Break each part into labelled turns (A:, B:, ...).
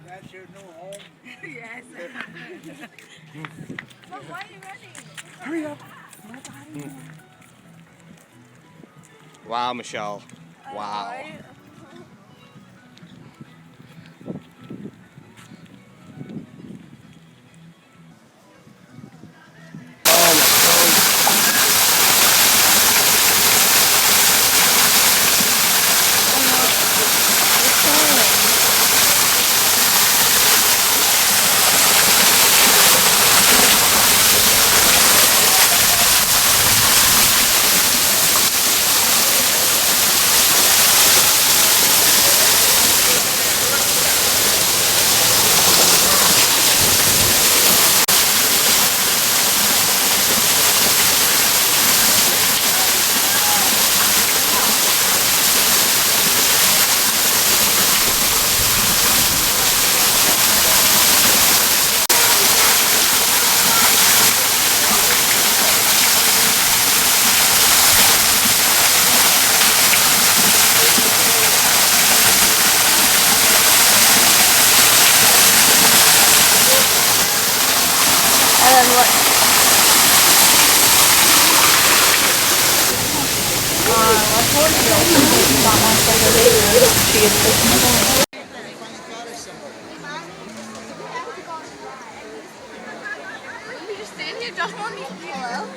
A: That's your new home.
B: Yes. But why are you running?
A: Hurry up.
C: Wow, Michelle. Wow.
B: Right? And then what? You just stand here, Josh, mommy. Hello?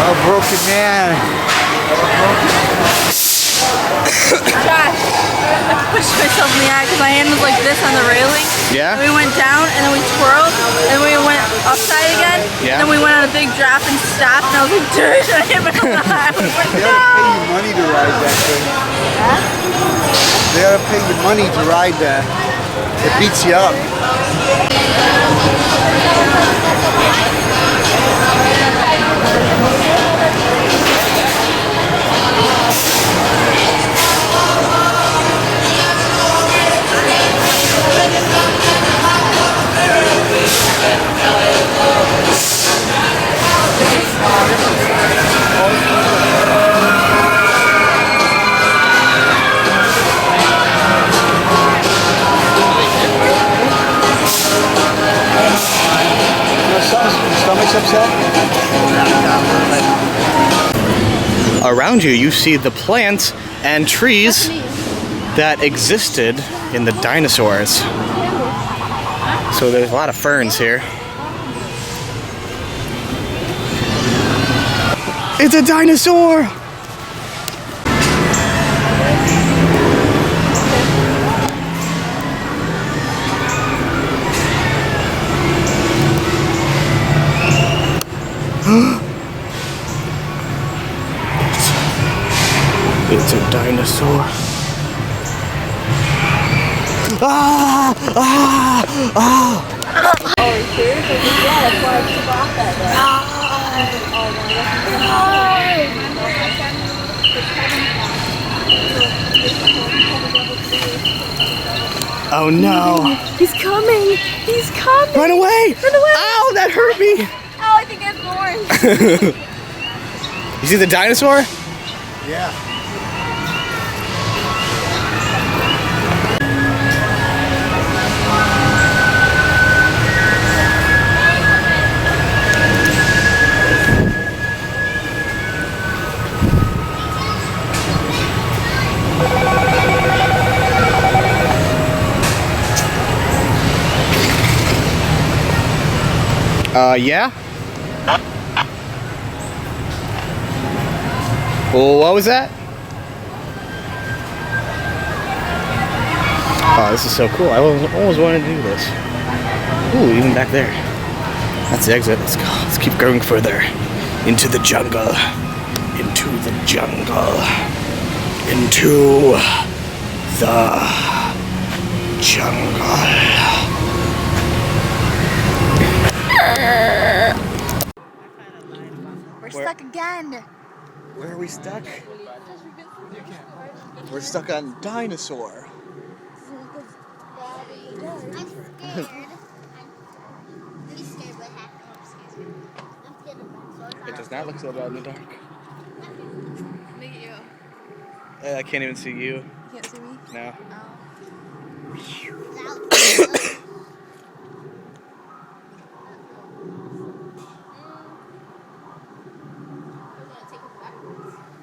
A: Oh, broken man.
B: Josh, I pushed myself in the eye because my hand was like this on the railing.
C: Yeah?
B: And we went down and then we twirled and we went upside again.
C: Yeah.
B: And then we went on a big drop and stopped and I was like, dude, I hit my eye. I was like,
A: They
B: no.
A: gotta pay you money to ride that thing. They gotta pay you money to ride that. It beats you up. Stomach's upset?
C: Around you, you see the plants and trees that existed in the dinosaurs. So there's a lot of ferns here. It's a dinosaur! It's a dinosaur. Ah! Ah! Ah!
B: Oh, seriously? Yeah, that's why I took off that day.
C: Oh no!
B: He's coming! He's coming!
C: Run away!
B: Run away!
C: Ow, that hurt me!
B: Oh, I think I have thorns.
C: You see the dinosaur?
A: Yeah.
C: Yeah? Well, what was that? Oh, this is so cool. I always wanted to do this. Ooh, even back there. That's the exit. Let's go. Let's keep going further. Into the jungle. Into the jungle. Into the jungle.
B: We're stuck again.
C: Where are we stuck? We're stuck on dinosaur.
D: I'm scared. I'm scared what happened. I'm scared. I'm scared of dinosaurs.
C: It does not look so bad in the dark.
B: Look at you.
C: I can't even see you.
B: You can't see me?
C: No.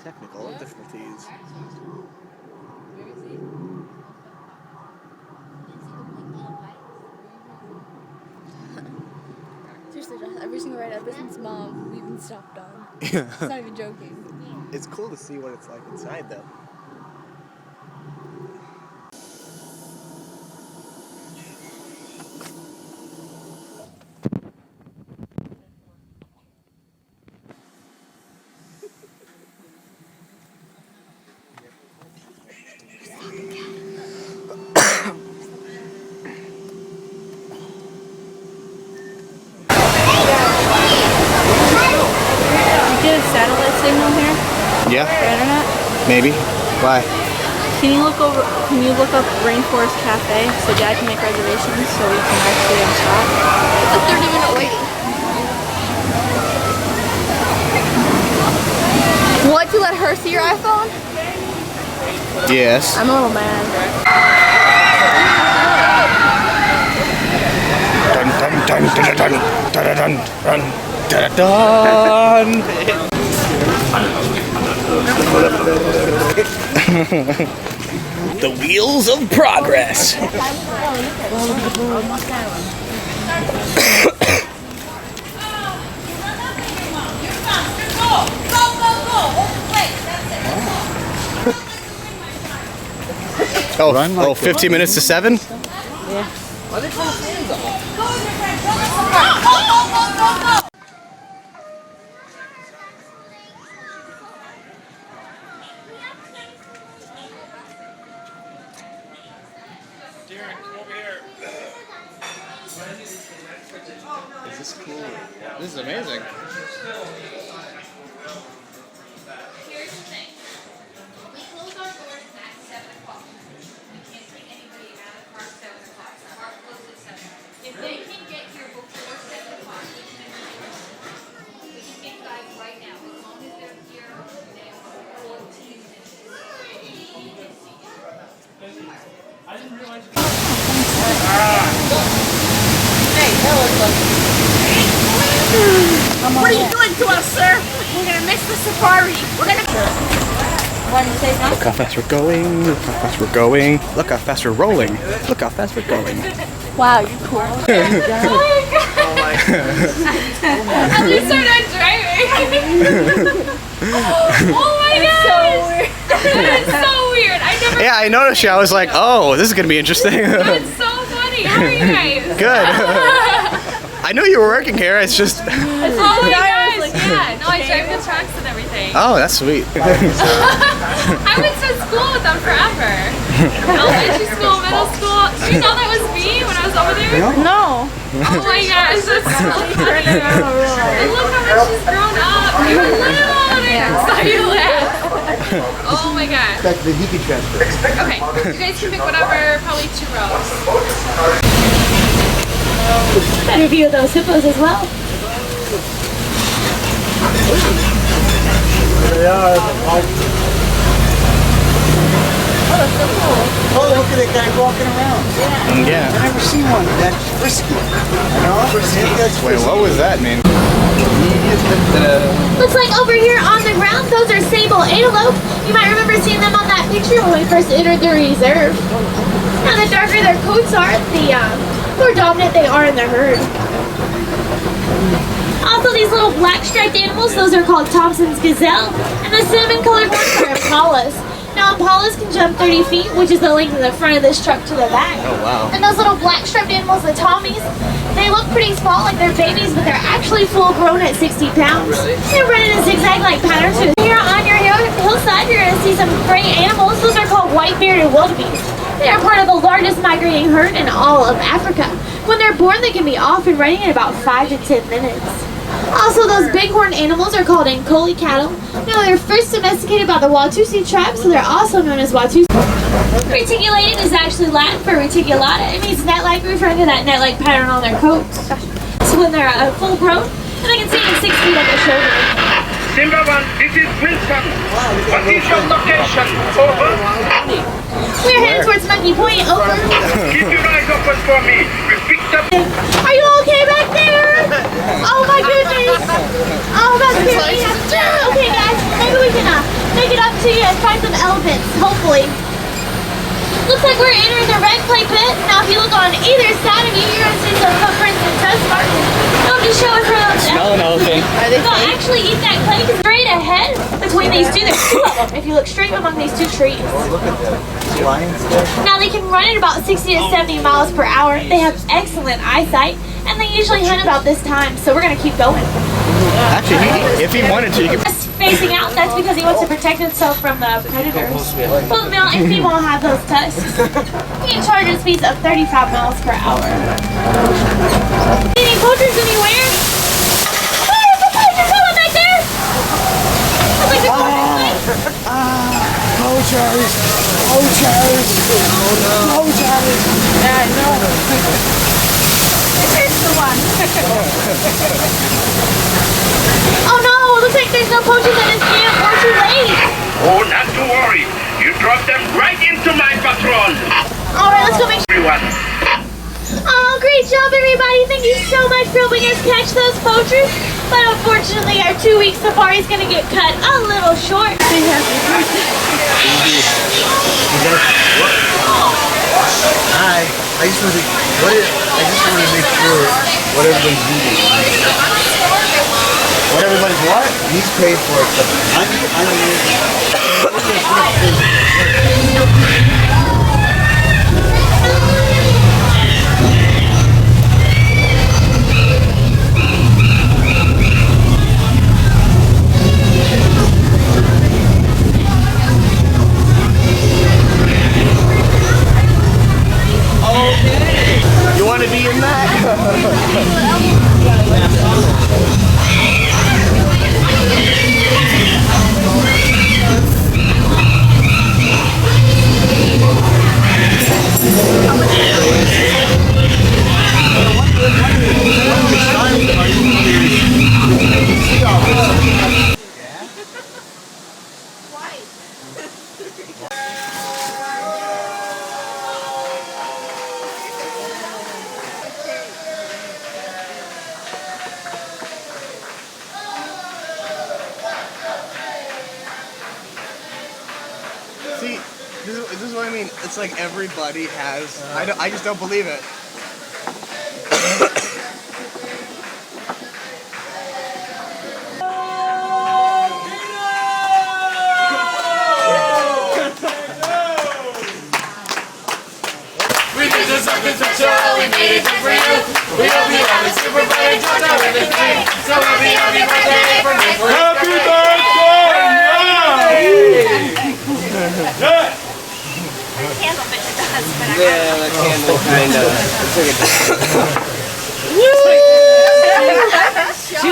C: Technical difficulties.
B: Seriously, Josh, every single ride ever since Mom, we've been stopped on. It's not even joking.
C: It's cool to see what it's like inside, though.
B: Get a satellite signal here
C: Yeah,
B: for internet.
C: maybe. Why?
B: Can you look up Rainforest Cafe so Dad can make reservations so we can actually stop? It's a 30-minute wait. What? You let her see your iPhone?
C: Yes.
B: I'm a little mad.
C: Dun dun dun dun dun dun dun dun dun dun dun. The wheels of progress. Oh, 15 minutes to 7? Is this cool? This is amazing.
E: Here's the thing. We close our doors at 7 o'clock. We can't take anybody out of the park 7 o'clock. The park closes at 7. If they can get here before 7 o'clock, we can take guys right now. As long as they're here, they are 14 minutes.
F: What are you doing to us, sir? We're gonna miss the safari. We're gonna.
C: Look how fast we're going. Look how fast we're going. Look how fast we're rolling. Look how fast we're going.
B: Wow, you're cool.
E: At least I'm not driving. Oh my god! That's so weird. I never.
C: Yeah, I noticed you. I was like, oh, this is gonna be interesting.
E: That's so funny. How are you guys?
C: Good. I knew you were working here. It's just.
E: Oh my gosh, yeah. No, I drive the trucks and everything. thing.
C: Oh, that's sweet.
E: I went to school with them forever. Elementary school, middle school. Do you know that was me when I was over there?
B: No.
E: Oh my gosh, that's so funny. And look how much she's grown up. You were little and I saw you laugh. Oh my gosh.
A: That's the he can transfer.
E: Okay, you guys can pick whatever, probably 2 rows.
F: Better view of those hippos as well.
A: They are. Oh, look at that guy walking around.
C: Yeah.
A: I've never seen one that's frisky. You know? That's
C: Wait, what was that, man?
F: Looks like over here on the ground, those are sable antelope. You might remember seeing them on that picture when we first entered the reserve. Now, the darker their coats are, the more dominant they are in the herd. Also, these little black striped animals, those are called Thompson's gazelle, and the cinnamon colored ones are impalas. Now, impalas can jump 30 feet, which is the length of the front of this truck to the back.
C: Oh, wow.
F: And those little black striped animals, the Tommies, they look pretty small like they're babies, but they're actually full grown at 60 pounds. They're running in zigzag-like patterns. Here on your hillside, you're going to see some great animals. Those are called white-bearded wildebeest. They are part of the largest migrating herd in all of Africa. When they're born, they can be off and running in about 5 to 10 minutes. Also, those bighorn animals are called Ankole cattle. Now, they're first domesticated by the Watusi tribe, so they're also known as Watusi. Reticulated is actually Latin for reticulata. It means net-like, referring to that net-like pattern on their coats. So when they're full grown, and they can see in 6 feet at the shoulder.
G: Simba 1, this is Wilson. What is your location? Over.
F: We're heading towards Monkey Point. Over.
G: Keep your eyes open for me. We picked up.
F: Are you okay back there? Oh my goodness. Oh, that's scary. Okay, guys, maybe we can make it up to you and find some elephants, hopefully. Looks like we're entering the red clay pit. Now, if you look on either side of you, you're going to see some footprints and tusk marks. They'll just show us where those
C: Smell an elephant.
F: They'll actually eat that clay because straight ahead between these two, there's 2 of them. If you look straight among these 2 trees.
A: Look at the lions there.
F: Now, they can run at about 60 to 70 miles per hour. They have excellent eyesight, and they usually hunt about this time. So we're going to keep going.
C: Actually, if he wanted to, you could.
F: Just facing out, that's because he wants to protect himself from the predators. Both male and female have those tusks. He can charge at speeds of 35 miles per hour. Any poachers anywhere? Oh, there's a poacher! Come on back there! Looks like there's
A: Poachers! Poachers! Poachers!
B: Yeah, I know. Here's the one.
F: Oh no! Looks like there's no poachers in this camp. We're too late.
G: Oh, not to worry. You dropped them right into my patrol.
F: Alright, let's go make sure.
G: Everyone.
F: Oh, great job, everybody. Thank you so much for helping us catch those poachers. But unfortunately, our 2-week safari is going to get cut a little short.
A: Hi. I just want to make sure what everybody's eating. What everybody's what? He's paid for it.
C: You want to be in that? See, this is what I mean. It's like everybody has. I just don't believe it.
H: We did this something special, we made it just for you. We hope you have a super fun and enjoy everything. So happy birthday for me. Happy birthday!
B: She's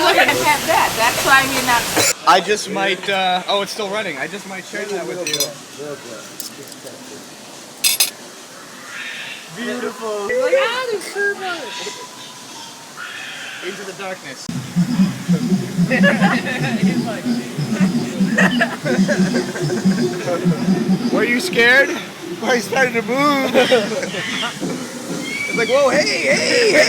B: like a cat that. That's why I mean that.
C: I just might, oh, it's still running. I just might share that with you. Beautiful. Into the darkness. Were you scared?
A: I started to move.
C: It's like, whoa, hey, hey, hey.